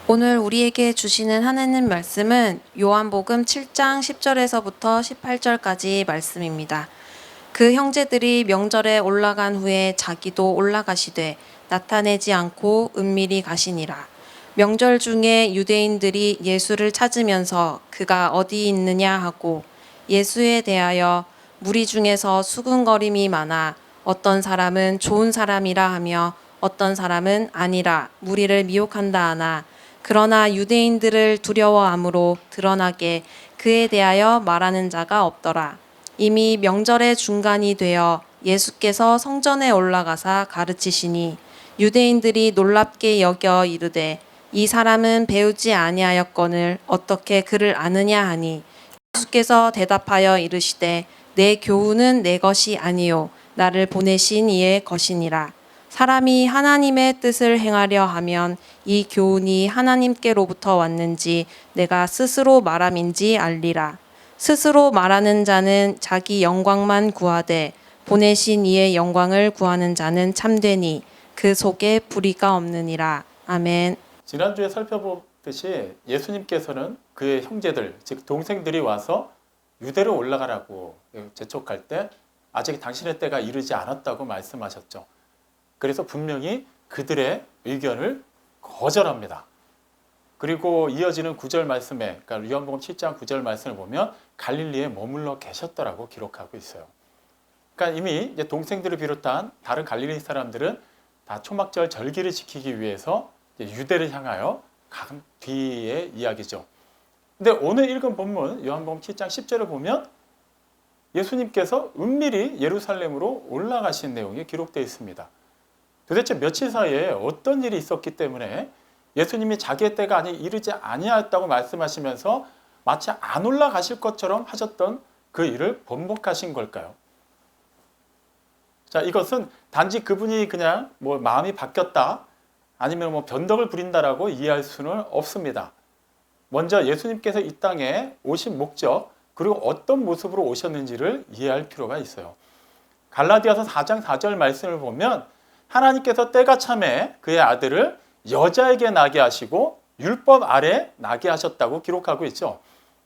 오늘 우리에게 주시는 하나님 말씀은 요한복음 7장 10절에서부터 18절까지 말씀입니다. 그 형제들이 명절에 올라간 후에 자기도 올라가시되 나타내지 않고 은밀히 가시니라. 명절 중에 유대인들이 예수를 찾으면서 그가 어디 있느냐 하고 예수에 대하여 무리 중에서 수군거림이 많아 어떤 사람은 좋은 사람이라 하며 어떤 사람은 아니라 무리를 미혹한다 하나 그러나 유대인들을 두려워함으로 드러나게 그에 대하여 말하는 자가 없더라. 이미 명절의 중간이 되어 예수께서 성전에 올라가사 가르치시니 유대인들이 놀랍게 여겨 이르되 이 사람은 배우지 아니하였거늘 어떻게 그를 아느냐 하니 예수께서 대답하여 이르시되 내 교훈은 내 것이 아니요 나를 보내신 이의 것이니라. 사람이 하나님의 뜻을 행하려 하면 이 교훈이 하나님께로부터 왔는지 내가 스스로 말함인지 알리라. 스스로 말하는 자는 자기 영광만 구하되 보내신 이의 영광을 구하는 자는 참되니 그 속에 불의가 없느니라. 아멘. 지난주에 살펴보듯이 예수님께서는 그의 형제들, 즉 동생들이 와서 유대로 올라가라고 재촉할 때 아직 당신의 때가 이르지 않았다고 말씀하셨죠. 그래서 분명히 그들의 의견을 거절합니다. 그리고 이어지는 9절 말씀에, 그러니까 요한복음 7장 9절 말씀을 보면 갈릴리에 머물러 계셨더라고 기록하고 있어요. 그러니까 이미 이제 동생들을 비롯한 다른 갈릴리 사람들은 다 초막절 절기를 지키기 위해서 유대를 향하여 간 뒤의 이야기죠. 근데 오늘 읽은 본문 요한복음 7장 10절을 보면 예수님께서 은밀히 예루살렘으로 올라가신 내용이 기록되어 있습니다. 도대체 며칠 사이에 어떤 일이 있었기 때문에 예수님이 자기의 때가 아직 이르지 아니하였다고 말씀하시면서 마치 안 올라가실 것처럼 하셨던 그 일을 번복하신 걸까요? 자, 이것은 단지 그분이 그냥 마음이 바뀌었다 아니면 변덕을 부린다라고 이해할 수는 없습니다. 먼저 예수님께서 이 땅에 오신 목적 그리고 어떤 모습으로 오셨는지를 이해할 필요가 있어요. 갈라디아서 4장 4절 말씀을 보면 하나님께서 때가 참에 그의 아들을 여자에게 나게 하시고 율법 아래 나게 하셨다고 기록하고 있죠.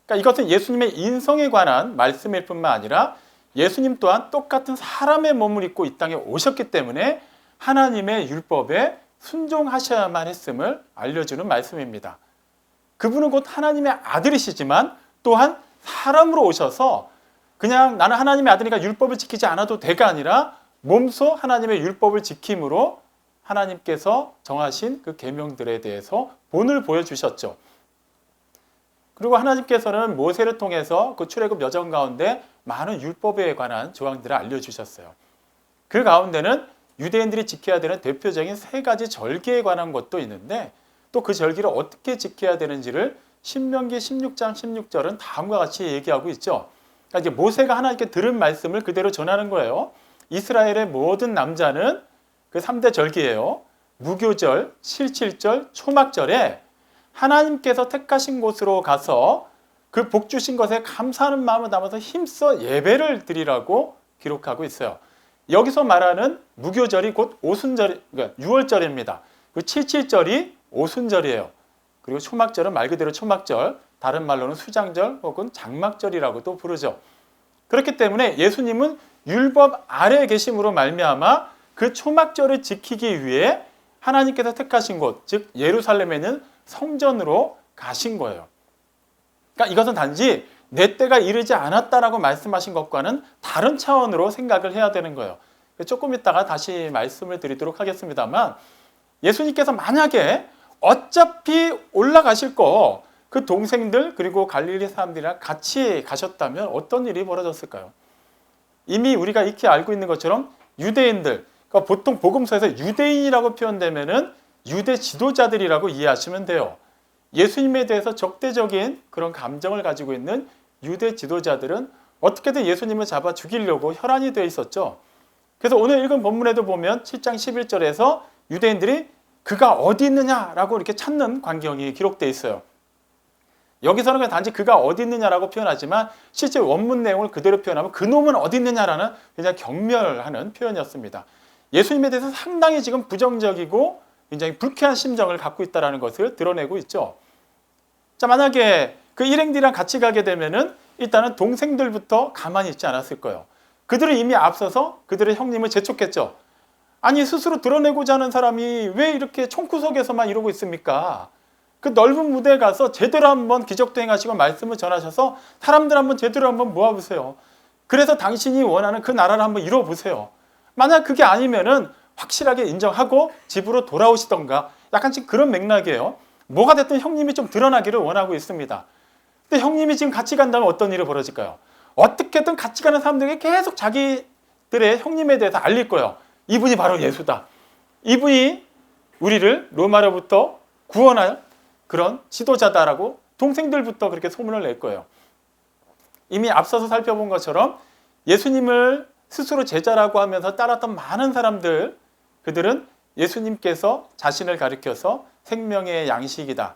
그러니까 이것은 예수님의 인성에 관한 말씀일 뿐만 아니라 예수님 또한 똑같은 사람의 몸을 입고 이 땅에 오셨기 때문에 하나님의 율법에 순종하셔야만 했음을 알려주는 말씀입니다. 그분은 곧 하나님의 아들이시지만 또한 사람으로 오셔서 그냥 나는 하나님의 아들이니까 율법을 지키지 않아도 돼가 아니라 몸소 하나님의 율법을 지킴으로 하나님께서 정하신 그 계명들에 대해서 본을 보여주셨죠. 그리고 하나님께서는 모세를 통해서 그 출애굽 여정 가운데 많은 율법에 관한 조항들을 알려주셨어요. 그 가운데는 유대인들이 지켜야 되는 대표적인 3가지 절기에 관한 것도 있는데 또 그 절기를 어떻게 지켜야 되는지를 신명기 16장 16절은 다음과 같이 얘기하고 있죠. 그러니까 이제 모세가 하나님께 들은 말씀을 그대로 전하는 거예요. 이스라엘의 모든 남자는 그 3대 절기예요. 무교절, 실칠절, 초막절에 하나님께서 택하신 곳으로 가서 그 복 주신 것에 감사하는 마음을 담아서 힘써 예배를 드리라고 기록하고 있어요. 여기서 말하는 무교절이 곧 오순절, 그러니까 6월절입니다. 그 칠칠절이 오순절이에요. 그리고 초막절은 말 그대로 초막절, 다른 말로는 수장절 혹은 장막절이라고도 부르죠. 그렇기 때문에 예수님은 율법 아래에 계심으로 말미암아 그 초막절을 지키기 위해 하나님께서 택하신 곳, 즉 예루살렘에 있는 성전으로 가신 거예요. 그러니까 이것은 단지 내 때가 이르지 않았다라고 말씀하신 것과는 다른 차원으로 생각을 해야 되는 거예요. 조금 있다가 다시 말씀을 드리도록 하겠습니다만 예수님께서 만약에 어차피 올라가실 거 그 동생들 그리고 갈릴리 사람들이랑 같이 가셨다면 어떤 일이 벌어졌을까요? 이미 우리가 익히 알고 있는 것처럼 유대인들, 그러니까 보통 복음서에서 유대인이라고 표현되면은 유대 지도자들이라고 이해하시면 돼요. 예수님에 대해서 적대적인 그런 감정을 가지고 있는 유대 지도자들은 어떻게든 예수님을 잡아 죽이려고 혈안이 되어 있었죠. 그래서 오늘 읽은 본문에도 보면 7장 11절에서 유대인들이 그가 어디 있느냐라고 이렇게 찾는 광경이 기록되어 있어요. 여기서는 그냥 단지 그가 어디 있느냐라고 표현하지만 실제 원문 내용을 그대로 표현하면 그놈은 어디 있느냐라는 그냥 경멸하는 표현이었습니다. 예수님에 대해서 상당히 지금 부정적이고 굉장히 불쾌한 심정을 갖고 있다는 것을 드러내고 있죠. 자, 만약에 그 일행들이랑 같이 가게 되면은 일단은 동생들부터 가만히 있지 않았을 거예요. 그들은 이미 앞서서 그들의 형님을 재촉했죠. 아니, 스스로 드러내고자 하는 사람이 왜 이렇게 총구석에서만 이러고 있습니까? 그 넓은 무대에 가서 제대로 한번 기적도 행하시고 말씀을 전하셔서 사람들 한번 제대로 한번 모아보세요. 그래서 당신이 원하는 그 나라를 한번 이뤄보세요. 만약 그게 아니면은 확실하게 인정하고 집으로 돌아오시던가, 약간 지금 그런 맥락이에요. 뭐가 됐든 형님이 좀 드러나기를 원하고 있습니다. 근데 형님이 지금 같이 간다면 어떤 일이 벌어질까요? 어떻게든 같이 가는 사람들에게 계속 자기들의 형님에 대해서 알릴 거예요. 이분이 바로 예수다. 이분이 우리를 로마로부터 구원할 그런 지도자다라고 동생들부터 그렇게 소문을 낼 거예요. 이미 앞서서 살펴본 것처럼 예수님을 스스로 제자라고 하면서 따랐던 많은 사람들, 그들은 예수님께서 자신을 가리켜서 생명의 양식이다,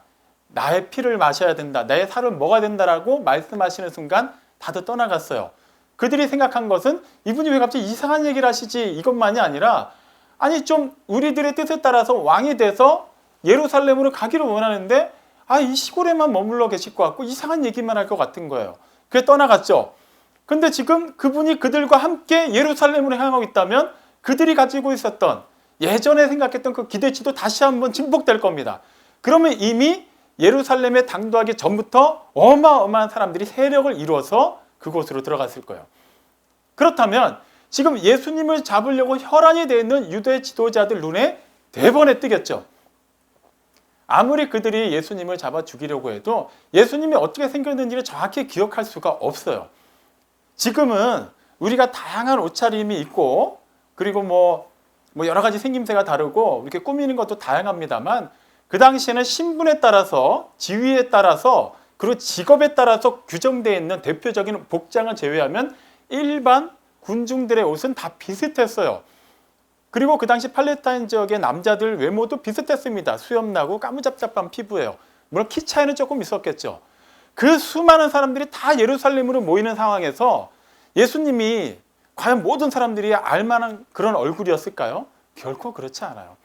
나의 피를 마셔야 된다, 나의 살을 먹어야 된다라고 말씀하시는 순간 다들 떠나갔어요. 그들이 생각한 것은 이분이 왜 갑자기 이상한 얘기를 하시지, 이것만이 아니라 아니 좀 우리들의 뜻에 따라서 왕이 돼서 예루살렘으로 가기를 원하는데 이 시골에만 머물러 계실 것 같고 이상한 얘기만 할 것 같은 거예요. 그래 떠나갔죠. 근데 지금 그분이 그들과 함께 예루살렘으로 향하고 있다면 그들이 가지고 있었던 예전에 생각했던 그 기대치도 다시 한번 증폭될 겁니다. 그러면 이미 예루살렘에 당도하기 전부터 어마어마한 사람들이 세력을 이루어서 그곳으로 들어갔을 거예요. 그렇다면 지금 예수님을 잡으려고 혈안이 되어 있는 유대 지도자들 눈에 대번에 뜨겠죠. 아무리 그들이 예수님을 잡아 죽이려고 해도 예수님이 어떻게 생겼는지를 정확히 기억할 수가 없어요. 지금은 우리가 다양한 옷차림이 있고 그리고 뭐 여러 가지 생김새가 다르고 이렇게 꾸미는 것도 다양합니다만 그 당시에는 신분에 따라서 지위에 따라서 그리고 직업에 따라서 규정되어 있는 대표적인 복장을 제외하면 일반 군중들의 옷은 다 비슷했어요. 그리고 그 당시 팔레스타인 지역의 남자들 외모도 비슷했습니다. 수염나고 까무잡잡한 피부예요. 물론 키 차이는 조금 있었겠죠. 그 수많은 사람들이 다 예루살렘으로 모이는 상황에서 예수님이 과연 모든 사람들이 알만한 그런 얼굴이었을까요? 결코 그렇지 않아요.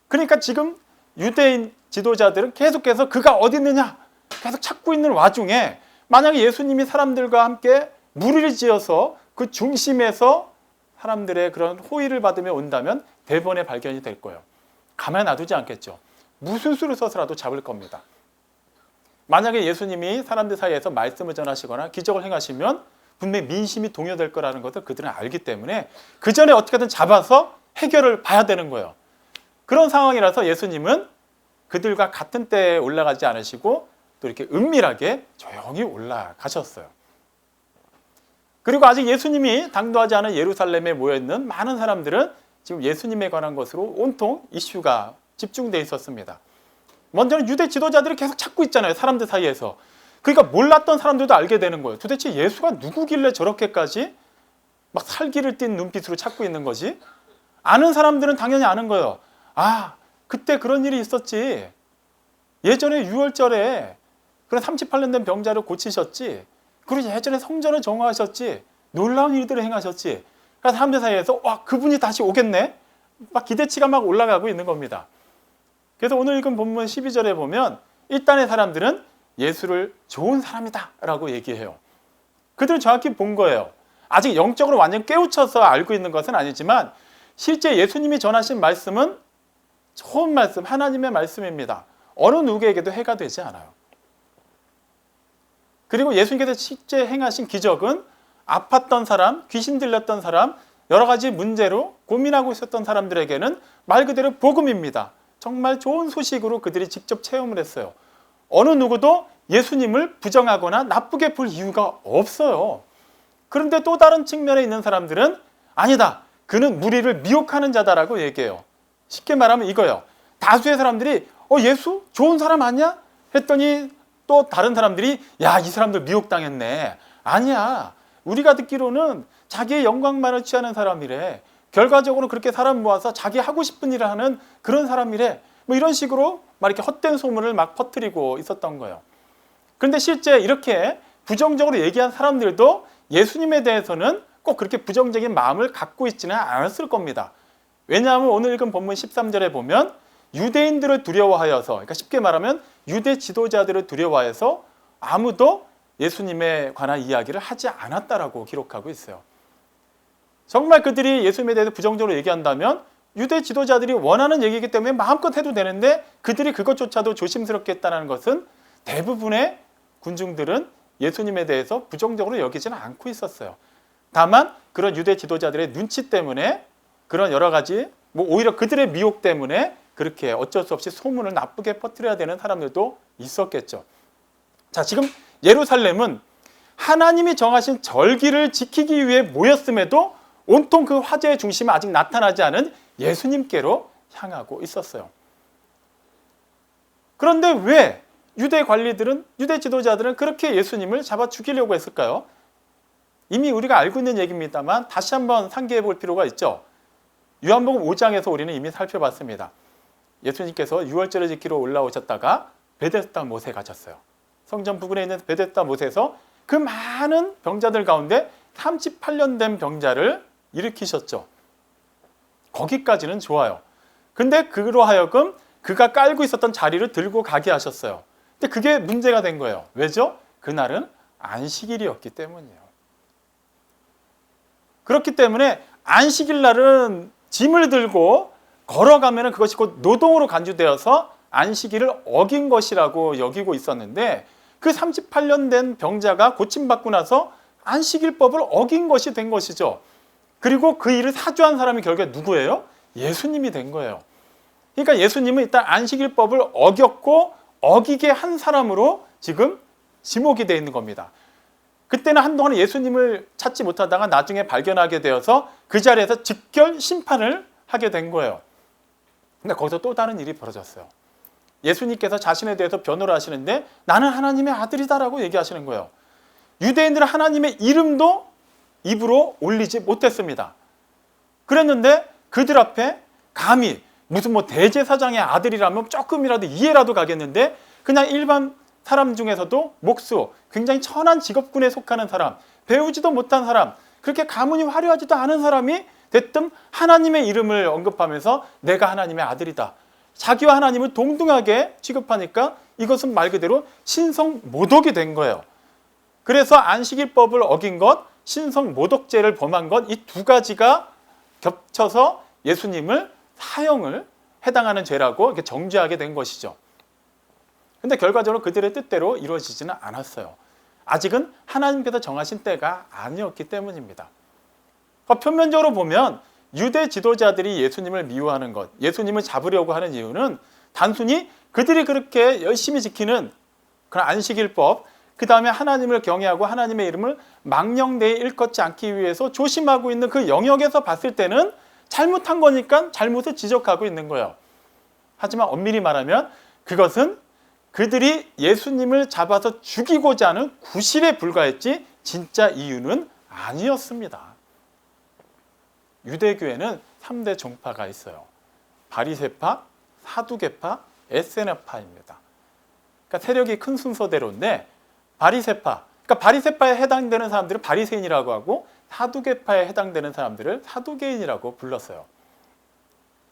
그러니까 지금 유대인 지도자들은 계속해서 그가 어디 있느냐 계속 찾고 있는 와중에 만약에 예수님이 사람들과 함께 무리를 지어서 그 중심에서 사람들의 그런 호의를 받으며 온다면 대번에 발견이 될 거예요. 가만히 놔두지 않겠죠. 무슨 수를 써서라도 잡을 겁니다. 만약에 예수님이 사람들 사이에서 말씀을 전하시거나 기적을 행하시면 분명히 민심이 동요될 거라는 것을 그들은 알기 때문에 그 전에 어떻게든 잡아서 해결을 봐야 되는 거예요. 그런 상황이라서 예수님은 그들과 같은 때에 올라가지 않으시고 또 이렇게 은밀하게 조용히 올라가셨어요. 그리고 아직 예수님이 당도하지 않은 예루살렘에 모여있는 많은 사람들은 지금 예수님에 관한 것으로 온통 이슈가 집중되어 있었습니다. 먼저는 유대 지도자들이 계속 찾고 있잖아요. 사람들 사이에서. 그러니까 몰랐던 사람들도 알게 되는 거예요. 도대체 예수가 누구길래 저렇게까지 막 살기를 띤 눈빛으로 찾고 있는 거지? 아는 사람들은 당연히 아는 거예요. 그때 그런 일이 있었지. 예전에 유월절에 그런 38년 된 병자를 고치셨지. 그리고 예전에 성전을 정화하셨지. 놀라운 일들을 행하셨지. 그래서 사람들 사이에서 그분이 다시 오겠네. 막 기대치가 막 올라가고 있는 겁니다. 그래서 오늘 읽은 본문 12절에 보면 일단의 사람들은 예수를 좋은 사람이다 라고 얘기해요. 그들은 정확히 본 거예요. 아직 영적으로 완전 깨우쳐서 알고 있는 것은 아니지만 실제 예수님이 전하신 말씀은 좋은 말씀, 하나님의 말씀입니다. 어느 누구에게도 해가 되지 않아요. 그리고 예수님께서 실제 행하신 기적은 아팠던 사람, 귀신 들렸던 사람, 여러 가지 문제로 고민하고 있었던 사람들에게는 말 그대로 복음입니다. 정말 좋은 소식으로 그들이 직접 체험을 했어요. 어느 누구도 예수님을 부정하거나 나쁘게 볼 이유가 없어요. 그런데 또 다른 측면에 있는 사람들은 아니다. 그는 무리를 미혹하는 자다라고 얘기해요. 쉽게 말하면 이거예요. 다수의 사람들이 예수? 좋은 사람 아니야? 했더니 또 다른 사람들이 이 사람들 미혹당했네. 아니야. 우리가 듣기로는 자기의 영광만을 취하는 사람이래. 결과적으로 그렇게 사람 모아서 자기 하고 싶은 일을 하는 그런 사람이래. 이런 식으로 막 이렇게 헛된 소문을 막 퍼뜨리고 있었던 거예요. 그런데 실제 이렇게 부정적으로 얘기한 사람들도 예수님에 대해서는 꼭 그렇게 부정적인 마음을 갖고 있지는 않았을 겁니다. 왜냐하면 오늘 읽은 본문 13절에 보면 유대인들을 두려워하여서, 그러니까 쉽게 말하면 유대 지도자들을 두려워해서 아무도 예수님에 관한 이야기를 하지 않았다라고 기록하고 있어요. 정말 그들이 예수님에 대해서 부정적으로 얘기한다면 유대 지도자들이 원하는 얘기이기 때문에 마음껏 해도 되는데 그들이 그것조차도 조심스럽게 했다는 것은 대부분의 군중들은 예수님에 대해서 부정적으로 여기지는 않고 있었어요. 다만 그런 유대 지도자들의 눈치 때문에 그런 여러 가지 오히려 그들의 미혹 때문에 그렇게 어쩔 수 없이 소문을 나쁘게 퍼뜨려야 되는 사람들도 있었겠죠. 자, 지금 예루살렘은 하나님이 정하신 절기를 지키기 위해 모였음에도 온통 그 화제의 중심이 아직 나타나지 않은 예수님께로 향하고 있었어요. 그런데 왜 유대 관리들은, 유대 지도자들은 그렇게 예수님을 잡아 죽이려고 했을까요? 이미 우리가 알고 있는 얘기입니다만 다시 한번 상기해 볼 필요가 있죠. 요한복음 5장에서 우리는 이미 살펴봤습니다. 예수님께서 유월절을 지키러 올라오셨다가 베데스다 못에 가셨어요. 성전 부근에 있는 베데스다 못에서 그 많은 병자들 가운데 38년 된 병자를 일으키셨죠. 거기까지는 좋아요. 근데 그로 하여금 그가 깔고 있었던 자리를 들고 가게 하셨어요. 근데 그게 문제가 된 거예요. 왜죠? 그날은 안식일이었기 때문이에요. 그렇기 때문에 안식일 날은 짐을 들고 걸어가면 그것이 곧 노동으로 간주되어서 안식일을 어긴 것이라고 여기고 있었는데 그 38년 된 병자가 고침받고 나서 안식일법을 어긴 것이 된 것이죠. 그리고 그 일을 사주한 사람이 결국에 누구예요? 예수님이 된 거예요. 그러니까 예수님은 일단 안식일법을 어겼고 어기게 한 사람으로 지금 지목이 되어 있는 겁니다. 그때는 한동안 예수님을 찾지 못하다가 나중에 발견하게 되어서 그 자리에서 직결 심판을 하게 된 거예요. 근데 거기서 또 다른 일이 벌어졌어요. 예수님께서 자신에 대해서 변호를 하시는데 나는 하나님의 아들이다라고 얘기하시는 거예요. 유대인들은 하나님의 이름도 입으로 올리지 못했습니다. 그랬는데 그들 앞에 감히 무슨 대제사장의 아들이라면 조금이라도 이해라도 가겠는데 그냥 일반 사람 중에서도 목수, 굉장히 천한 직업군에 속하는 사람, 배우지도 못한 사람, 그렇게 가문이 화려하지도 않은 사람이 대뜸 하나님의 이름을 언급하면서 내가 하나님의 아들이다. 자기와 하나님을 동등하게 취급하니까 이것은 말 그대로 신성모독이 된 거예요. 그래서 안식일법을 어긴 것, 신성모독죄를 범한 것, 이 두 가지가 겹쳐서 예수님을 사형을 해당하는 죄라고 이렇게 정죄하게 된 것이죠. 근데 결과적으로 그들의 뜻대로 이루어지지는 않았어요. 아직은 하나님께서 정하신 때가 아니었기 때문입니다. 그러니까 표면적으로 보면 유대 지도자들이 예수님을 미워하는 것, 예수님을 잡으려고 하는 이유는 단순히 그들이 그렇게 열심히 지키는 그런 안식일법, 그 다음에 하나님을 경외하고 하나님의 이름을 망령되이 일컫지 않기 위해서 조심하고 있는 그 영역에서 봤을 때는 잘못한 거니까 잘못을 지적하고 있는 거예요. 하지만 엄밀히 말하면 그것은 그들이 예수님을 잡아서 죽이고자 하는 구실에 불과했지 진짜 이유는 아니었습니다. 유대교회는 3대 종파가 있어요. 바리새파, 사두개파, 에세나파입니다. 그러니까 세력이 큰 순서대로인데 바리새파, 그러니까 바리새파에 해당되는 사람들은 바리새인이라고 하고 사두개파에 해당되는 사람들을 사두개인이라고 불렀어요.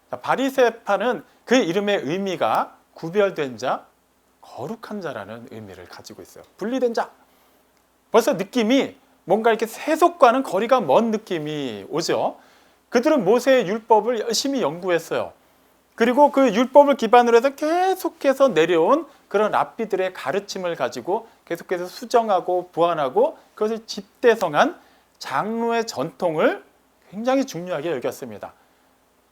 바리새파는 그 이름의 의미가 구별된 자, 거룩한 자라는 의미를 가지고 있어요. 분리된 자. 벌써 느낌이 뭔가 이렇게 세속과는 거리가 먼 느낌이 오죠. 그들은 모세의 율법을 열심히 연구했어요. 그리고 그 율법을 기반으로 해서 계속해서 내려온 그런 랍비들의 가르침을 가지고 계속해서 수정하고 보완하고 그것을 집대성한 장로의 전통을 굉장히 중요하게 여겼습니다.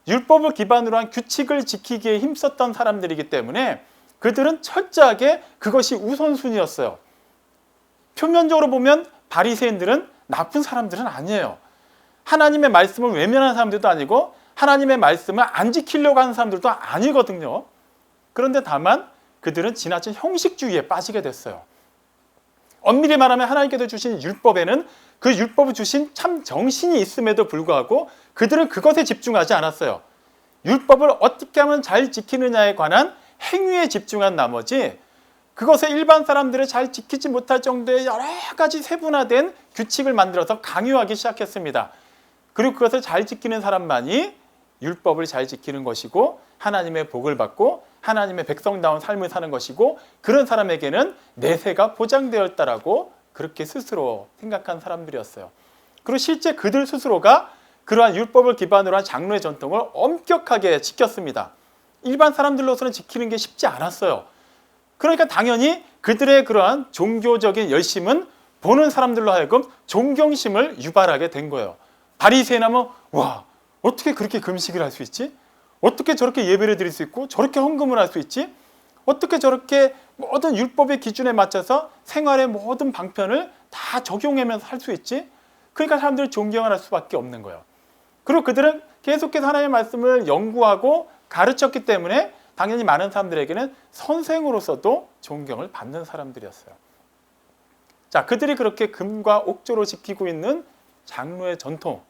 율법을 기반으로 한 규칙을 지키기에 힘썼던 사람들이기 때문에 그들은 철저하게 그것이 우선순위였어요. 표면적으로 보면 바리새인들은 나쁜 사람들은 아니에요. 하나님의 말씀을 외면하는 사람들도 아니고 하나님의 말씀을 안 지키려고 하는 사람들도 아니거든요. 그런데 다만 그들은 지나친 형식주의에 빠지게 됐어요. 엄밀히 말하면 하나님께서 주신 율법에는 그 율법을 주신 참 정신이 있음에도 불구하고 그들은 그것에 집중하지 않았어요. 율법을 어떻게 하면 잘 지키느냐에 관한 행위에 집중한 나머지 그것에 일반 사람들을 잘 지키지 못할 정도의 여러 가지 세분화된 규칙을 만들어서 강요하기 시작했습니다. 그리고 그것을 잘 지키는 사람만이 율법을 잘 지키는 것이고 하나님의 복을 받고 하나님의 백성다운 삶을 사는 것이고 그런 사람에게는 내세가 보장되어 있다라고 그렇게 스스로 생각한 사람들이었어요. 그리고 실제 그들 스스로가 그러한 율법을 기반으로 한 장로의 전통을 엄격하게 지켰습니다. 일반 사람들로서는 지키는 게 쉽지 않았어요. 그러니까 당연히 그들의 그러한 종교적인 열심은 보는 사람들로 하여금 존경심을 유발하게 된 거예요. 바리새인하면 와, 어떻게 그렇게 금식을 할 수 있지? 어떻게 저렇게 예배를 드릴 수 있고 저렇게 헌금을 할 수 있지? 어떻게 저렇게 모든 율법의 기준에 맞춰서 생활의 모든 방편을 다 적용하면서 할 수 있지? 그러니까 사람들이 존경을 할 수밖에 없는 거예요. 그리고 그들은 계속해서 하나님의 말씀을 연구하고 가르쳤기 때문에 당연히 많은 사람들에게는 선생으로서도 존경을 받는 사람들이었어요. 자, 그들이 그렇게 금과 옥조로 지키고 있는 장로의 전통,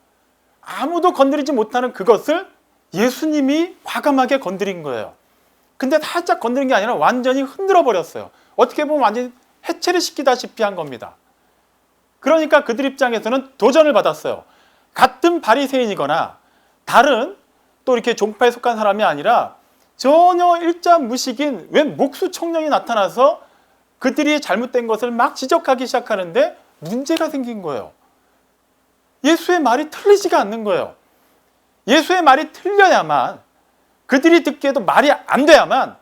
아무도 건드리지 못하는 그것을 예수님이 과감하게 건드린 거예요. 근데 살짝 건드린 게 아니라 완전히 흔들어 버렸어요. 어떻게 보면 완전히 해체를 시키다시피 한 겁니다. 그러니까 그들 입장에서는 도전을 받았어요. 같은 바리새인이거나 다른 또 이렇게 종파에 속한 사람이 아니라 전혀 일자무식인 웬 목수 청년이 나타나서 그들이 잘못된 것을 막 지적하기 시작하는데 문제가 생긴 거예요. 예수의 말이 틀리지가 않는 거예요. 예수의 말이 틀려야만, 그들이 듣기에도 말이 안 돼야만,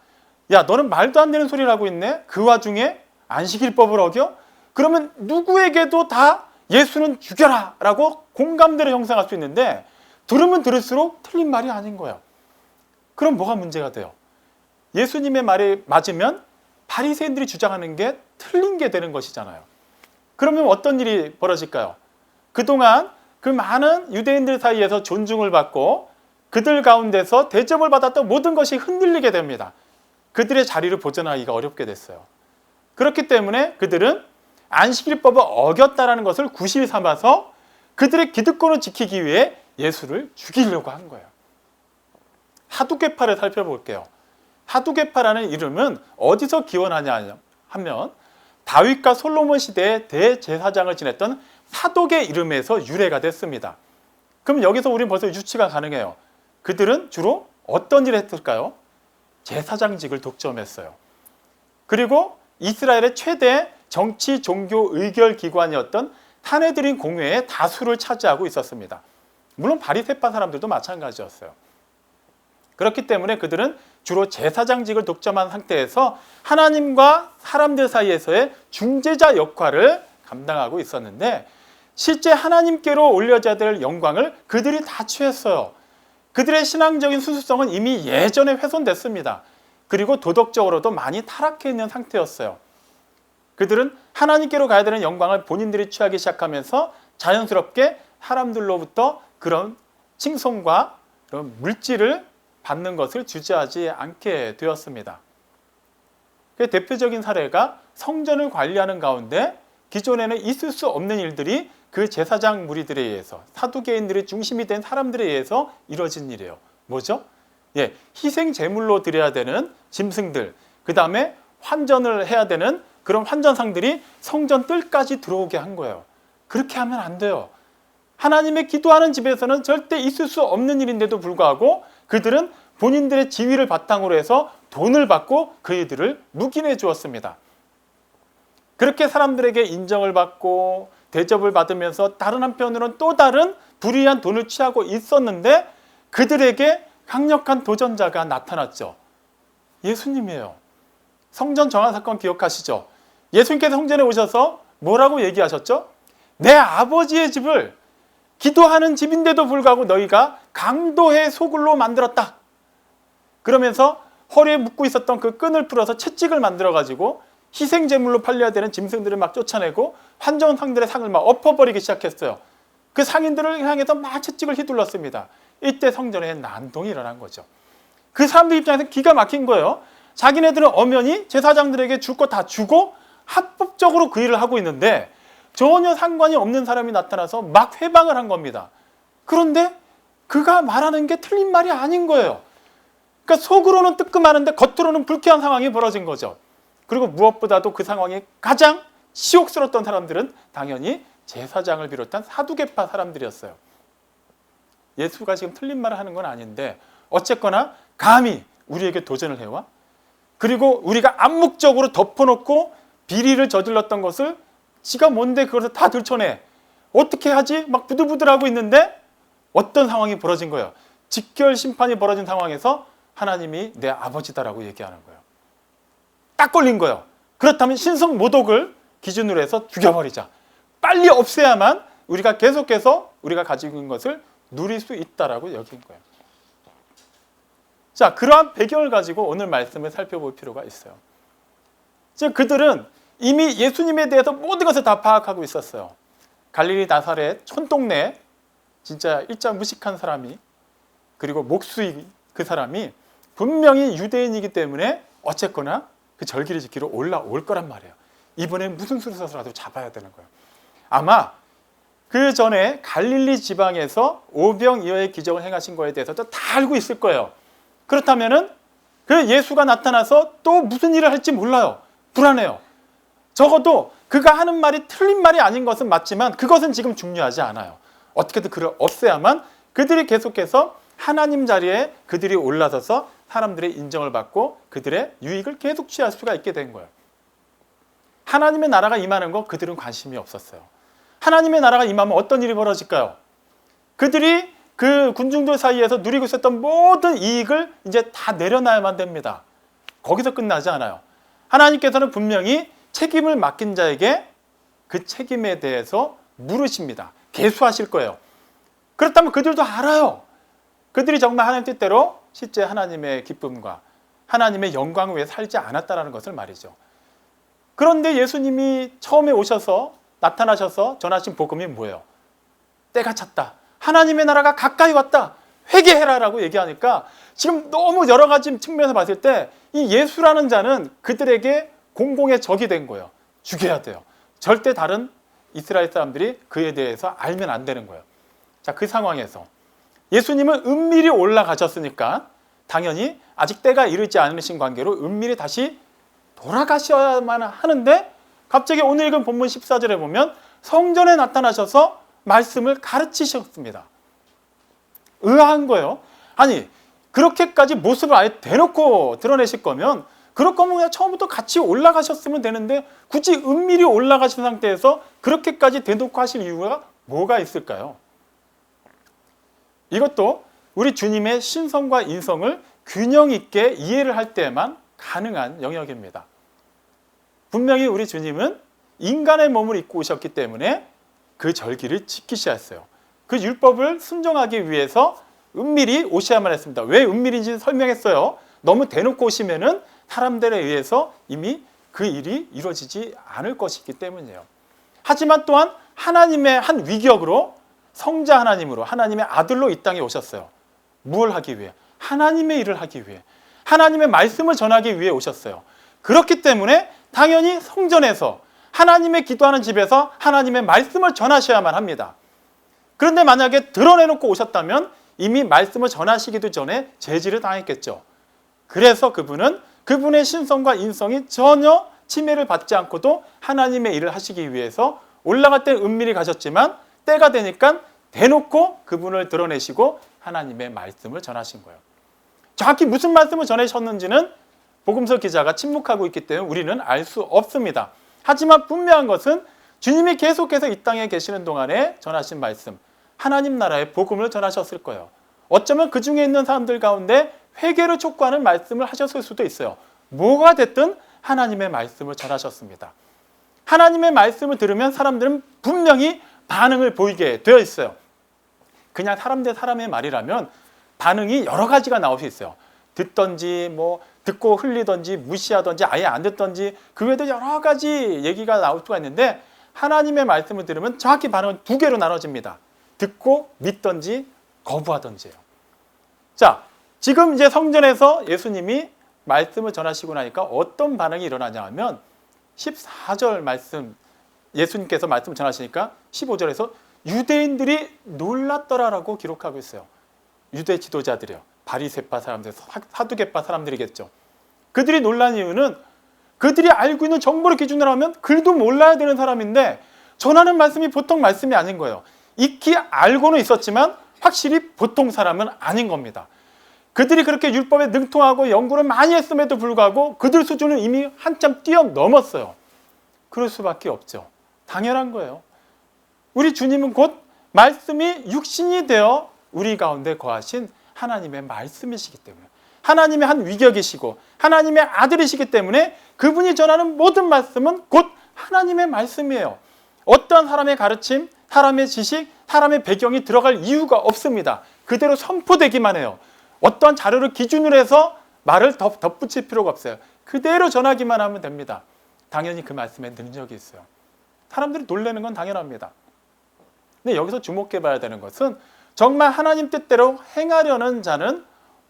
야, 너는 말도 안 되는 소리를 하고 있네? 그 와중에 안식일법을 어겨? 그러면 누구에게도 다 예수는 죽여라 라고 공감대를 형성할 수 있는데 들으면 들을수록 틀린 말이 아닌 거예요. 그럼 뭐가 문제가 돼요? 예수님의 말이 맞으면 바리새인들이 주장하는 게 틀린 게 되는 것이잖아요. 그러면 어떤 일이 벌어질까요? 그동안 그 많은 유대인들 사이에서 존중을 받고 그들 가운데서 대접을 받았던 모든 것이 흔들리게 됩니다. 그들의 자리를 보존하기가 어렵게 됐어요. 그렇기 때문에 그들은 안식일법을 어겼다라는 것을 구실 삼아서 그들의 기득권을 지키기 위해 예수를 죽이려고 한 거예요. 사두개파를 살펴볼게요. 사두개파라는 이름은 어디서 기원하냐 하면 다윗과 솔로몬 시대의 대제사장을 지냈던 사독의 이름에서 유래가 됐습니다. 그럼 여기서 우리는 벌써 유추가 가능해요. 그들은 주로 어떤 일을 했을까요? 제사장직을 독점했어요. 그리고 이스라엘의 최대 정치, 종교, 의결 기관이었던 산헤드린 공회의 다수를 차지하고 있었습니다. 물론 바리새파 사람들도 마찬가지였어요. 그렇기 때문에 그들은 주로 제사장직을 독점한 상태에서 하나님과 사람들 사이에서의 중재자 역할을 감당하고 있었는데 실제 하나님께로 올려져야 될 영광을 그들이 다 취했어요. 그들의 신앙적인 순수성은 이미 예전에 훼손됐습니다. 그리고 도덕적으로도 많이 타락해 있는 상태였어요. 그들은 하나님께로 가야 되는 영광을 본인들이 취하기 시작하면서 자연스럽게 사람들로부터 그런 칭송과 그런 물질을 받는 것을 주저하지 않게 되었습니다. 그 대표적인 사례가 성전을 관리하는 가운데 기존에는 있을 수 없는 일들이 그 제사장 무리들에 의해서 사두개인들의 중심이 된 사람들에 의해서 이루어진 일이에요. 뭐죠? 희생 제물로 드려야 되는 짐승들, 그 다음에 환전을 해야 되는 그런 환전상들이 성전 뜰까지 들어오게 한 거예요. 그렇게 하면 안 돼요. 하나님의 기도하는 집에서는 절대 있을 수 없는 일인데도 불구하고 그들은 본인들의 지위를 바탕으로 해서 돈을 받고 그 일들을 묵인해 주었습니다. 그렇게 사람들에게 인정을 받고 대접을 받으면서 다른 한편으로는 또 다른 불의한 돈을 취하고 있었는데 그들에게 강력한 도전자가 나타났죠. 예수님이에요. 성전 정한 사건 기억하시죠? 예수님께서 성전에 오셔서 뭐라고 얘기하셨죠? 내 아버지의 집을 기도하는 집인데도 불구하고 너희가 강도의 소굴로 만들었다. 그러면서 허리에 묶고 있었던 그 끈을 풀어서 채찍을 만들어가지고 희생제물로 팔려야 되는 짐승들을 막 쫓아내고 환전상들의 상을 막 엎어버리기 시작했어요. 그 상인들을 향해서 막 채찍을 휘둘렀습니다. 이때 성전에 난동이 일어난 거죠. 그 사람들 입장에서 기가 막힌 거예요. 자기네들은 엄연히 제사장들에게 줄 거 다 주고 합법적으로 그 일을 하고 있는데 전혀 상관이 없는 사람이 나타나서 막 회방을 한 겁니다. 그런데 그가 말하는 게 틀린 말이 아닌 거예요. 그러니까 속으로는 뜨끔하는데 겉으로는 불쾌한 상황이 벌어진 거죠. 그리고 무엇보다도 그 상황이 가장 치욕스러웠던 사람들은 당연히 제사장을 비롯한 사두개파 사람들이었어요. 예수가 지금 틀린 말을 하는 건 아닌데 어쨌거나 감히 우리에게 도전을 해와? 그리고 우리가 암묵적으로 덮어놓고 비리를 저질렀던 것을 지가 뭔데 그것을 다 들춰내. 어떻게 하지? 막 부들부들하고 있는데 어떤 상황이 벌어진 거예요? 직결 심판이 벌어진 상황에서 하나님이 내 아버지다라고 얘기하는 거예요. 딱 걸린 거예요. 그렇다면 신성 모독을 기준으로 해서 죽여버리자. 빨리 없애야만 우리가 계속해서 우리가 가지고 있는 것을 누릴 수 있다라고 여긴 거예요. 자, 그러한 배경을 가지고 오늘 말씀을 살펴볼 필요가 있어요. 즉 그들은 이미 예수님에 대해서 모든 것을 다 파악하고 있었어요. 갈릴리 나사렛 촌동네 진짜 일자 무식한 사람이, 그리고 목수이 그 사람이 분명히 유대인이기 때문에 어쨌거나 그 절기를 지키러 올라올 거란 말이에요. 이번엔 무슨 수를 써서라도 잡아야 되는 거예요. 아마 그 전에 갈릴리 지방에서 오병이어의 기적을 행하신 거에 대해서도 다 알고 있을 거예요. 그렇다면은 그 예수가 나타나서 또 무슨 일을 할지 몰라요. 불안해요. 적어도 그가 하는 말이 틀린 말이 아닌 것은 맞지만 그것은 지금 중요하지 않아요. 어떻게든 그를 없애야만 그들이 계속해서 하나님 자리에 그들이 올라서서 사람들의 인정을 받고 그들의 유익을 계속 취할 수가 있게 된 거예요. 하나님의 나라가 임하는 거 그들은 관심이 없었어요. 하나님의 나라가 임하면 어떤 일이 벌어질까요? 그들이 그 군중들 사이에서 누리고 있었던 모든 이익을 이제 다 내려놔야만 됩니다. 거기서 끝나지 않아요. 하나님께서는 분명히 책임을 맡긴 자에게 그 책임에 대해서 물으십니다. 계수하실 거예요. 그렇다면 그들도 알아요. 그들이 정말 하나님 뜻대로 실제 하나님의 기쁨과 하나님의 영광을 위해 살지 않았다는 것을 말이죠. 그런데 예수님이 처음에 오셔서 나타나셔서 전하신 복음이 뭐예요? 때가 찼다. 하나님의 나라가 가까이 왔다. 회개해라라고 얘기하니까 지금 너무 여러 가지 측면에서 봤을 때 이 예수라는 자는 그들에게 공공의 적이 된 거예요. 죽여야 돼요. 절대 다른 이스라엘 사람들이 그에 대해서 알면 안 되는 거예요. 자, 그 상황에서 예수님은 은밀히 올라가셨으니까 당연히 아직 때가 이르지 않으신 관계로 은밀히 다시 돌아가셔야만 하는데 갑자기 오늘 읽은 본문 14절에 보면 성전에 나타나셔서 말씀을 가르치셨습니다. 의아한 거예요. 아니 그렇게까지 모습을 아예 대놓고 드러내실 거면 그럴 거면 그냥 처음부터 같이 올라가셨으면 되는데 굳이 은밀히 올라가신 상태에서 그렇게까지 대놓고 하실 이유가 뭐가 있을까요? 이것도 우리 주님의 신성과 인성을 균형 있게 이해를 할 때만 가능한 영역입니다. 분명히 우리 주님은 인간의 몸을 입고 오셨기 때문에 그 절기를 지키셔야 했어요. 그 율법을 순종하기 위해서 은밀히 오셔야만 했습니다. 왜 은밀인지 설명했어요. 너무 대놓고 오시면은 사람들에 의해서 이미 그 일이 이루어지지 않을 것이기 때문이에요. 하지만 또한 하나님의 한 위격으로 성자 하나님으로 하나님의 아들로 이 땅에 오셨어요. 무엇을 하기 위해? 하나님의 일을 하기 위해. 하나님의 말씀을 전하기 위해 오셨어요. 그렇기 때문에 당연히 성전에서 하나님의 기도하는 집에서 하나님의 말씀을 전하셔야만 합니다. 그런데 만약에 드러내놓고 오셨다면 이미 말씀을 전하시기도 전에 제지를 당했겠죠. 그래서 그분은 그분의 신성과 인성이 전혀 침해를 받지 않고도 하나님의 일을 하시기 위해서 올라갈 때 은밀히 가셨지만 때가 되니까 대놓고 그분을 드러내시고 하나님의 말씀을 전하신 거예요. 정확히 무슨 말씀을 전하셨는지는 복음서 기자가 침묵하고 있기 때문에 우리는 알 수 없습니다. 하지만 분명한 것은 주님이 계속해서 이 땅에 계시는 동안에 전하신 말씀, 하나님 나라의 복음을 전하셨을 거예요. 어쩌면 그 중에 있는 사람들 가운데 회개를 촉구하는 말씀을 하셨을 수도 있어요. 뭐가 됐든 하나님의 말씀을 전하셨습니다. 하나님의 말씀을 들으면 사람들은 분명히 반응을 보이게 되어 있어요. 그냥 사람 대 사람의 말이라면 반응이 여러 가지가 나올 수 있어요. 듣던지 뭐 듣고 흘리던지 무시하던지 아예 안 듣던지 그 외에도 여러 가지 얘기가 나올 수가 있는데 하나님의 말씀을 들으면 정확히 반응은 두 개로 나눠집니다. 듣고 믿던지 거부하던지예요. 자, 지금 이제 성전에서 예수님이 말씀을 전하시고 나니까 어떤 반응이 일어나냐 하면 14절 말씀, 예수님께서 말씀을 전하시니까 15절에서 유대인들이 놀랐더라라고 기록하고 있어요. 유대 지도자들이요. 바리새파 사람들, 사두개파 사람들이겠죠. 그들이 놀란 이유는 그들이 알고 있는 정보를 기준으로 하면 글도 몰라야 되는 사람인데 전하는 말씀이 보통 말씀이 아닌 거예요. 익히 알고는 있었지만 확실히 보통 사람은 아닌 겁니다. 그들이 그렇게 율법에 능통하고 연구를 많이 했음에도 불구하고 그들 수준은 이미 한참 뛰어넘었어요. 그럴 수밖에 없죠. 당연한 거예요. 우리 주님은 곧 말씀이 육신이 되어 우리 가운데 거하신 하나님의 말씀이시기 때문에, 하나님의 한 위격이시고 하나님의 아들이시기 때문에 그분이 전하는 모든 말씀은 곧 하나님의 말씀이에요. 어떠한 사람의 가르침, 사람의 지식, 사람의 배경이 들어갈 이유가 없습니다. 그대로 선포되기만 해요. 어떠한 자료를 기준으로 해서 말을 덧붙일 필요가 없어요. 그대로 전하기만 하면 됩니다. 당연히 그 말씀에 능력이 있어요. 사람들이 놀라는 건 당연합니다. 근데 여기서 주목해 봐야 되는 것은 정말 하나님 뜻대로 행하려는 자는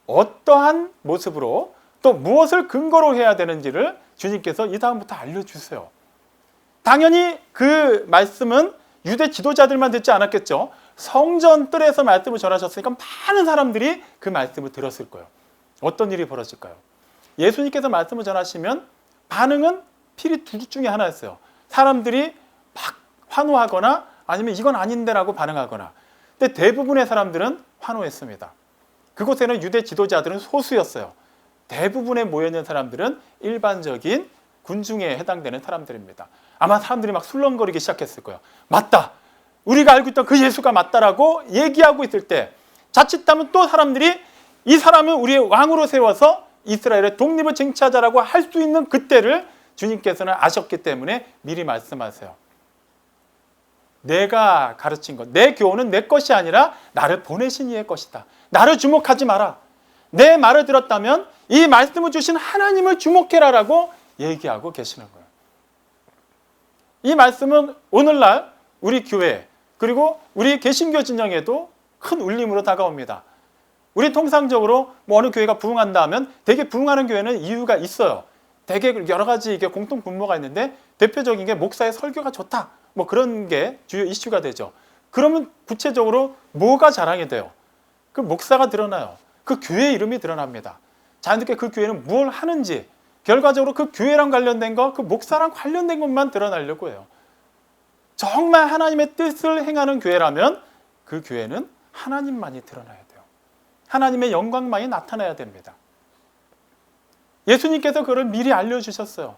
어떠한 모습으로 또 무엇을 근거로 해야 되는지를 주님께서 이 다음부터 알려주세요. 당연히 그 말씀은 유대 지도자들만 듣지 않았겠죠. 성전 뜰에서 말씀을 전하셨으니까 많은 사람들이 그 말씀을 들었을 거예요. 어떤 일이 벌어질까요? 예수님께서 말씀을 전하시면 반응은 필히 둘 중에 하나였어요. 사람들이 막 환호하거나 아니면 이건 아닌데라고 반응하거나. 근데 대부분의 사람들은 환호했습니다. 그곳에는 유대 지도자들은 소수였어요. 대부분의 모여있는 사람들은 일반적인 군중에 해당되는 사람들입니다. 아마 사람들이 막 술렁거리기 시작했을 거예요. 맞다! 우리가 알고 있던 그 예수가 맞다라고 얘기하고 있을 때 자칫하면 또 사람들이 이 사람을 우리의 왕으로 세워서 이스라엘의 독립을 쟁취하자라고 할 수 있는 그때를 주님께서는 아셨기 때문에 미리 말씀하세요. 내가 가르친 것, 내 교훈은 내 것이 아니라 나를 보내신 이의 것이다. 나를 주목하지 마라. 내 말을 들었다면 이 말씀을 주신 하나님을 주목해라라고 얘기하고 계시는 거예요. 이 말씀은 오늘날 우리 교회 그리고 우리 개신교 진영에도 큰 울림으로 다가옵니다. 우리 통상적으로 뭐 어느 교회가 부흥한다 하면 되게 부흥하는 교회는 이유가 있어요. 되게 여러 가지 이게 공통 분모가 있는데 대표적인 게 목사의 설교가 좋다. 뭐 그런 게 주요 이슈가 되죠. 그러면 구체적으로 뭐가 자랑이 돼요? 그 목사가 드러나요. 그 교회 이름이 드러납니다. 자연스럽게 그 교회는 뭘 하는지 결과적으로 그 교회랑 관련된 거, 그 목사랑 관련된 것만 드러나려고 해요. 정말 하나님의 뜻을 행하는 교회라면 그 교회는 하나님만이 드러나야 돼요. 하나님의 영광만이 나타나야 됩니다. 예수님께서 그걸 미리 알려주셨어요.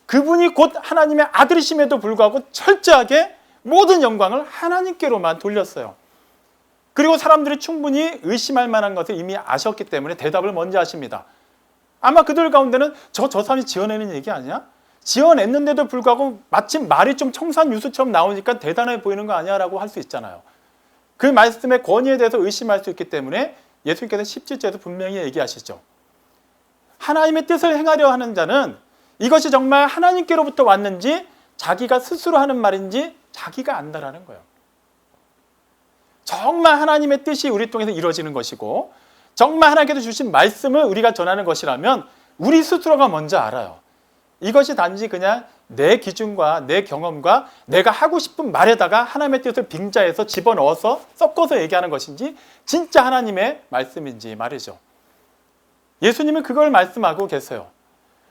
그분이 곧 하나님의 아들이심에도 불구하고 철저하게 모든 영광을 하나님께로만 돌렸어요. 그리고 사람들이 충분히 의심할 만한 것을 이미 아셨기 때문에 대답을 먼저 하십니다. 아마 그들 가운데는 저 사람이 지어내는 얘기 아니야? 지어냈는데도 불구하고 마침 말이 좀 청산유수처럼 나오니까 대단해 보이는 거 아니야? 라고 할 수 있잖아요. 그 말씀의 권위에 대해서 의심할 수 있기 때문에 예수님께서 17절에서 분명히 얘기하시죠. 하나님의 뜻을 행하려 하는 자는 이것이 정말 하나님께로부터 왔는지 자기가 스스로 하는 말인지 자기가 안다라는 거예요. 정말 하나님의 뜻이 우리 통해서 이루어지는 것이고 정말 하나님께서 주신 말씀을 우리가 전하는 것이라면 우리 스스로가 먼저 알아요. 이것이 단지 그냥 내 기준과 내 경험과 내가 하고 싶은 말에다가 하나님의 뜻을 빙자해서 집어넣어서 섞어서 얘기하는 것인지 진짜 하나님의 말씀인지 말이죠. 예수님은 그걸 말씀하고 계세요.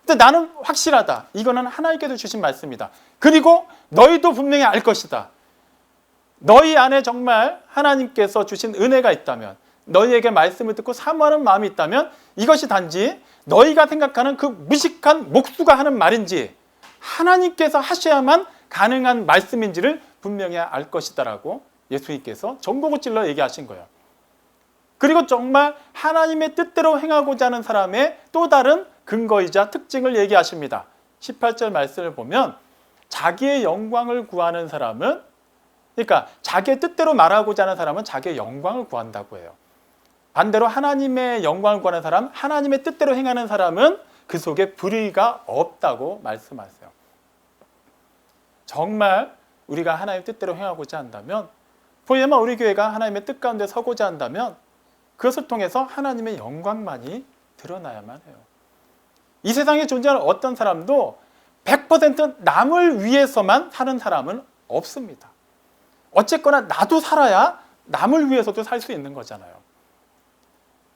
근데 나는 확실하다. 이거는 하나님께서 주신 말씀이다. 그리고 너희도 분명히 알 것이다. 너희 안에 정말 하나님께서 주신 은혜가 있다면 너희에게 말씀을 듣고 사모하는 마음이 있다면 이것이 단지 너희가 생각하는 그 무식한 목수가 하는 말인지 하나님께서 하셔야만 가능한 말씀인지를 분명히 알 것이다라고 예수님께서 전곡을 찔러 얘기하신 거예요. 그리고 정말 하나님의 뜻대로 행하고자 하는 사람의 또 다른 근거이자 특징을 얘기하십니다. 18절 말씀을 보면 자기의 영광을 구하는 사람은 그러니까 자기의 뜻대로 말하고자 하는 사람은 자기의 영광을 구한다고 해요. 반대로 하나님의 영광을 구하는 사람, 하나님의 뜻대로 행하는 사람은 그 속에 불의가 없다고 말씀하세요. 정말 우리가 하나님의 뜻대로 행하고자 한다면 포에마 우리 교회가 하나님의 뜻 가운데 서고자 한다면 그것을 통해서 하나님의 영광만이 드러나야만 해요. 이 세상에 존재하는 어떤 사람도 100% 남을 위해서만 사는 사람은 없습니다. 어쨌거나 나도 살아야 남을 위해서도 살 수 있는 거잖아요.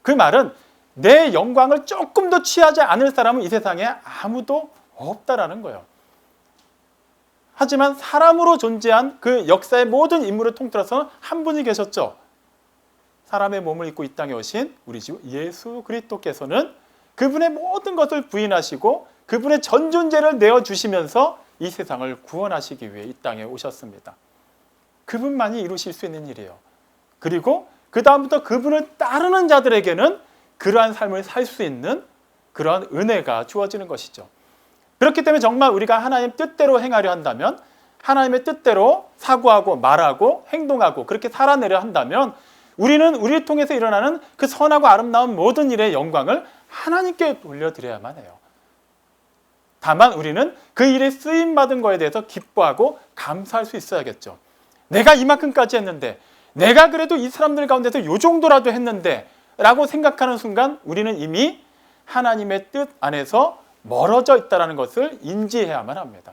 그 말은 내 영광을 조금 더 취하지 않을 사람은 이 세상에 아무도 없다라는 거예요. 하지만 사람으로 존재한 그 역사의 모든 인물을 통틀어서 한 분이 계셨죠. 사람의 몸을 입고 이 땅에 오신 우리 주 예수 그리스도께서는 그분의 모든 것을 부인하시고 그분의 전 존재를 내어주시면서 이 세상을 구원하시기 위해 이 땅에 오셨습니다. 그분만이 이루실 수 있는 일이에요. 그리고 그 다음부터 그분을 따르는 자들에게는 그러한 삶을 살 수 있는 그러한 은혜가 주어지는 것이죠. 그렇기 때문에 정말 우리가 하나님 뜻대로 행하려 한다면, 하나님의 뜻대로 사고하고 말하고 행동하고 그렇게 살아내려 한다면 우리는 우리를 통해서 일어나는 그 선하고 아름다운 모든 일의 영광을 하나님께 돌려드려야만 해요. 다만 우리는 그 일에 쓰임받은 거에 대해서 기뻐하고 감사할 수 있어야겠죠. 내가 이만큼까지 했는데, 내가 그래도 이 사람들 가운데서 요 정도라도 했는데 라고 생각하는 순간 우리는 이미 하나님의 뜻 안에서 멀어져 있다는 것을 인지해야만 합니다.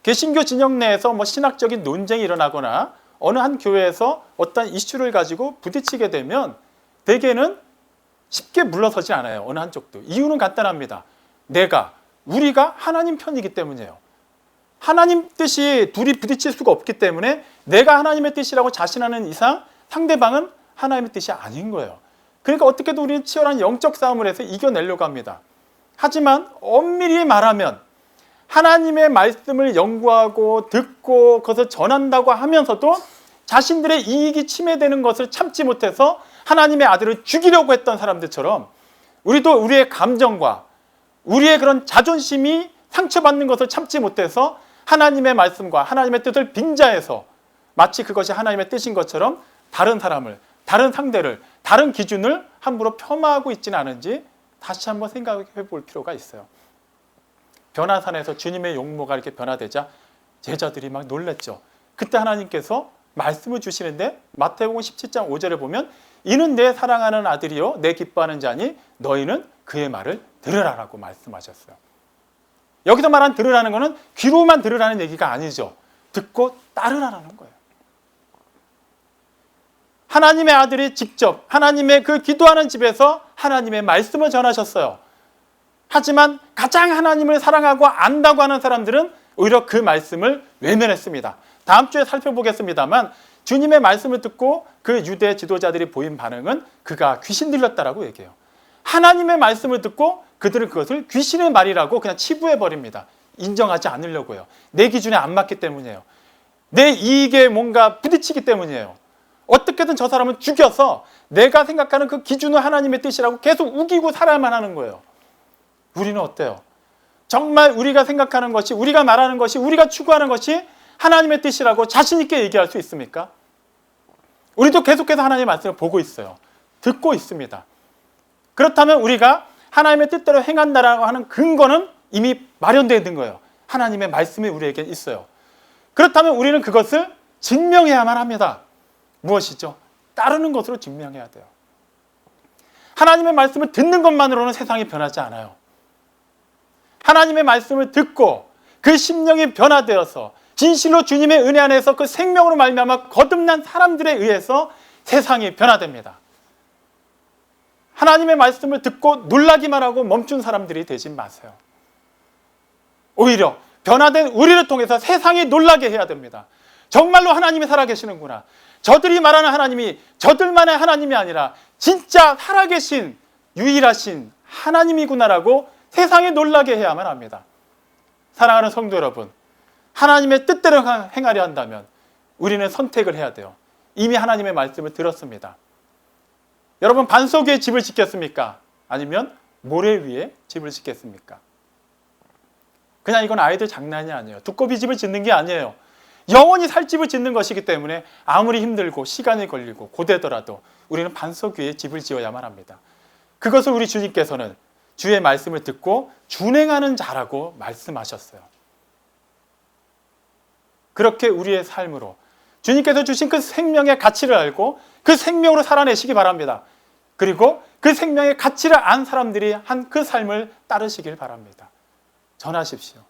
개신교 진영 내에서 신학적인 논쟁이 일어나거나 어느 한 교회에서 어떤 이슈를 가지고 부딪히게 되면 대개는 쉽게 물러서지 않아요. 어느 한쪽도. 이유는 간단합니다. 우리가 하나님 편이기 때문이에요. 하나님 뜻이 둘이 부딪힐 수가 없기 때문에 내가 하나님의 뜻이라고 자신하는 이상 상대방은 하나님의 뜻이 아닌 거예요. 그러니까 어떻게든 우리는 치열한 영적 싸움을 해서 이겨내려고 합니다. 하지만 엄밀히 말하면 하나님의 말씀을 연구하고 듣고 그것을 전한다고 하면서도 자신들의 이익이 침해되는 것을 참지 못해서 하나님의 아들을 죽이려고 했던 사람들처럼 우리도 우리의 감정과 우리의 그런 자존심이 상처받는 것을 참지 못해서 하나님의 말씀과 하나님의 뜻을 빙자해서 마치 그것이 하나님의 뜻인 것처럼 다른 사람을, 다른 상대를, 다른 기준을 함부로 폄하하고 있지는 않은지 다시 한번 생각해 볼 필요가 있어요. 변화산에서 주님의 용모가 이렇게 변화되자 제자들이 막 놀랬죠. 그때 하나님께서 말씀을 주시는데 마태복음 17장 5절에 보면 이는 내 사랑하는 아들이요 내 기뻐하는 자니 너희는 그의 말을 들으라라고 말씀하셨어요. 여기서 말한 들으라는 것은 귀로만 들으라는 얘기가 아니죠. 듣고 따르라는 거예요. 하나님의 아들이 직접 하나님의 그 기도하는 집에서 하나님의 말씀을 전하셨어요. 하지만 가장 하나님을 사랑하고 안다고 하는 사람들은 오히려 그 말씀을 외면했습니다. 다음 주에 살펴보겠습니다만 주님의 말씀을 듣고 그 유대 지도자들이 보인 반응은 그가 귀신 들렸다라고 얘기해요. 하나님의 말씀을 듣고 그들은 그것을 귀신의 말이라고 그냥 치부해버립니다. 인정하지 않으려고요. 내 기준에 안 맞기 때문이에요. 내 이익에 뭔가 부딪히기 때문이에요. 어떻게든 저 사람은 죽여서 내가 생각하는 그 기준은 하나님의 뜻이라고 계속 우기고 살아야만 하는 거예요. 우리는 어때요? 정말 우리가 생각하는 것이, 우리가 말하는 것이, 우리가 추구하는 것이 하나님의 뜻이라고 자신 있게 얘기할 수 있습니까? 우리도 계속해서 하나님의 말씀을 보고 있어요. 듣고 있습니다. 그렇다면 우리가 하나님의 뜻대로 행한다라고 하는 근거는 이미 마련되어 있는 거예요. 하나님의 말씀이 우리에게 있어요. 그렇다면 우리는 그것을 증명해야만 합니다. 무엇이죠? 따르는 것으로 증명해야 돼요. 하나님의 말씀을 듣는 것만으로는 세상이 변하지 않아요. 하나님의 말씀을 듣고 그 심령이 변화되어서 진실로 주님의 은혜 안에서 그 생명으로 말미암아 거듭난 사람들에 의해서 세상이 변화됩니다. 하나님의 말씀을 듣고 놀라기만 하고 멈춘 사람들이 되지 마세요. 오히려 변화된 우리를 통해서 세상이 놀라게 해야 됩니다. 정말로 하나님이 살아계시는구나. 저들이 말하는 하나님이 저들만의 하나님이 아니라 진짜 살아계신 유일하신 하나님이구나라고 세상에 놀라게 해야만 합니다. 사랑하는 성도 여러분, 하나님의 뜻대로 행하려 한다면 우리는 선택을 해야 돼요. 이미 하나님의 말씀을 들었습니다. 여러분, 반석 위에 집을 짓겠습니까? 아니면 모래 위에 집을 짓겠습니까? 그냥 이건 아이들 장난이 아니에요. 두꺼비 집을 짓는 게 아니에요. 영원히 살 집을 짓는 것이기 때문에 아무리 힘들고 시간이 걸리고 고되더라도 우리는 반석 위에 집을 지어야만 합니다. 그것을 우리 주님께서는 주의 말씀을 듣고 준행하는 자라고 말씀하셨어요. 그렇게 우리의 삶으로 주님께서 주신 그 생명의 가치를 알고 그 생명으로 살아내시기 바랍니다. 그리고 그 생명의 가치를 안 사람들이 한 그 삶을 따르시길 바랍니다. 전하십시오.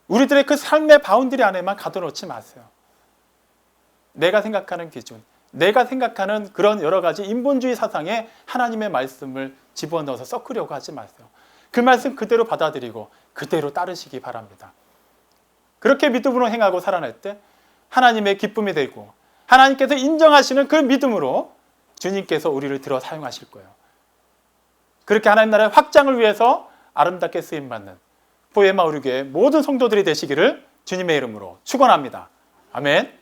우리들의 그 삶의 바운드리 안에만 가둬놓지 마세요. 내가 생각하는 기준, 내가 생각하는 그런 여러 가지 인본주의 사상에 하나님의 말씀을 집어넣어서 섞으려고 하지 마세요. 그 말씀 그대로 받아들이고 그대로 따르시기 바랍니다. 그렇게 믿음으로 행하고 살아날 때 하나님의 기쁨이 되고 하나님께서 인정하시는 그 믿음으로 주님께서 우리를 들어 사용하실 거예요. 그렇게 하나님 나라의 확장을 위해서 아름답게 쓰임받는 포에마 우리교회 모든 성도들이 되시기를 주님의 이름으로 축원합니다. 아멘.